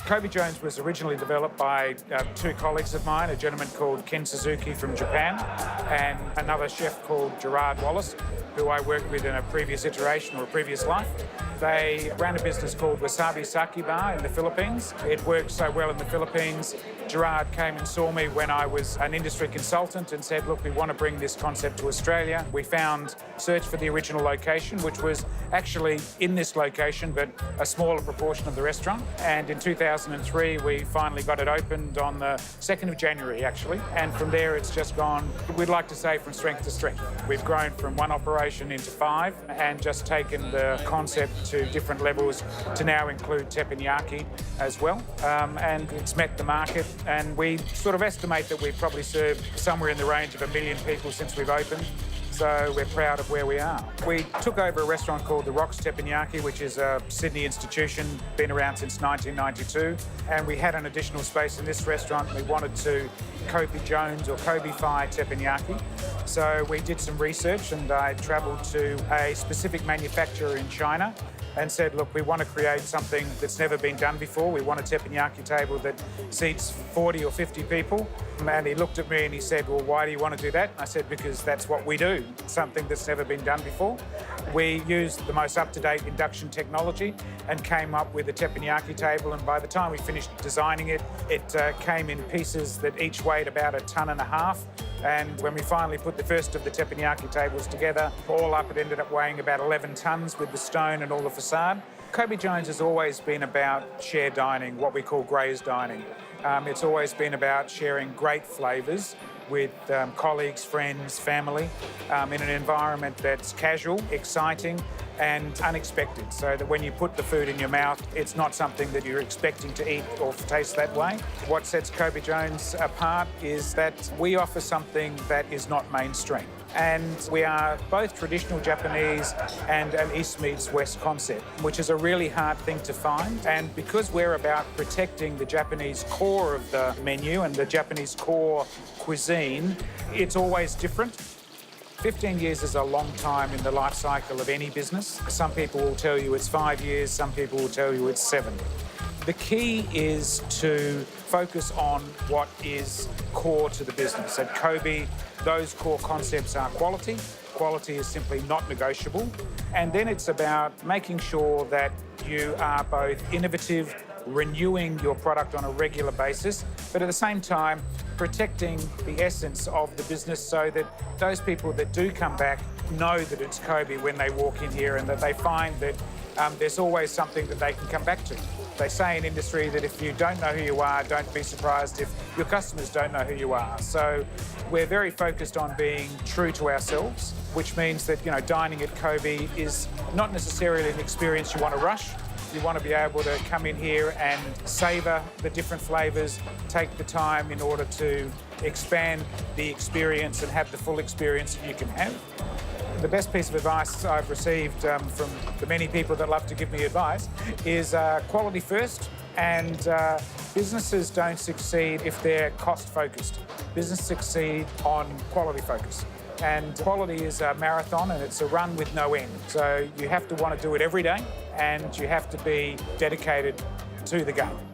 Kobe Jones was originally developed by two colleagues of mine, a gentleman called Ken Suzuki from Japan and another chef called Gerard Wallace, who I worked with in a previous iteration or a previous life. They ran a business called Wasabi Sake Bar in the Philippines. It worked so well in the Philippines. Gerard came and saw me when I was an industry consultant and said, look, we want to bring this concept to Australia. We searched for the original location, which was actually in this location, but a smaller proportion of the restaurant. And in 2003, we finally got it opened on the 2nd of January, actually. And from there, it's just gone, we'd like to say, from strength to strength. We've grown from one operation into 5 and just taken the concept to different levels to now include teppanyaki as well. And it's met the market. And we sort of estimate that we've probably served somewhere in the range of 1 million people since we've opened. So we're proud of where we are. We took over a restaurant called the Rocks Teppanyaki, which is a Sydney institution, been around since 1992. And we had an additional space in this restaurant. We wanted to Kobe Jones or Kobe-fy teppanyaki. So we did some research and I travelled to a specific manufacturer in China and said, look, we want to create something that's never been done before. We want a teppanyaki table that seats 40 or 50 people. And he looked at me and he said, well, why do you want to do that? And I said, because that's what we do, something that's never been done before. We used the most up-to-date induction technology and came up with a teppanyaki table. And by the time we finished designing it, it came in pieces that each weighed about 1.5 tons. And when we finally put the first of the teppanyaki tables together, all up, it ended up weighing about 11 tonnes with the stone and all the facade. Kobe Jones has always been about shared dining, what we call graze dining. It's always been about sharing great flavours with colleagues, friends, family, in an environment that's casual, exciting and unexpected, so that when you put the food in your mouth, it's not something that you're expecting to eat or taste that way. What sets Kobe Jones apart is that we offer something that is not mainstream. And we are both traditional Japanese and an East meets West concept, which is a really hard thing to find. And because we're about protecting the Japanese core of the menu and the Japanese core cuisine, it's always different. 15 years is a long time in the life cycle of any business. Some people will tell you it's 5 years, some people will tell you it's 7. The key is to focus on what is core to the business. At Kobe, those core concepts are quality. Quality is simply not negotiable. And then it's about making sure that you are both innovative, renewing your product on a regular basis, but at the same time, protecting the essence of the business so that those people that do come back know that it's Kobe when they walk in here and that they find that there's always something that they can come back to. They say in industry that if you don't know who you are, don't be surprised if your customers don't know who you are. So we're very focused on being true to ourselves, which means that, you know, dining at Kobe is not necessarily an experience you want to rush. You want to be able to come in here and savour the different flavours, take the time in order to expand the experience and have the full experience that you can have. The best piece of advice I've received from the many people that love to give me advice is quality first, and businesses don't succeed if they're cost-focused. Businesses succeed on quality focus. And quality is a marathon and it's a run with no end. So you have to want to do it every day and you have to be dedicated to the game.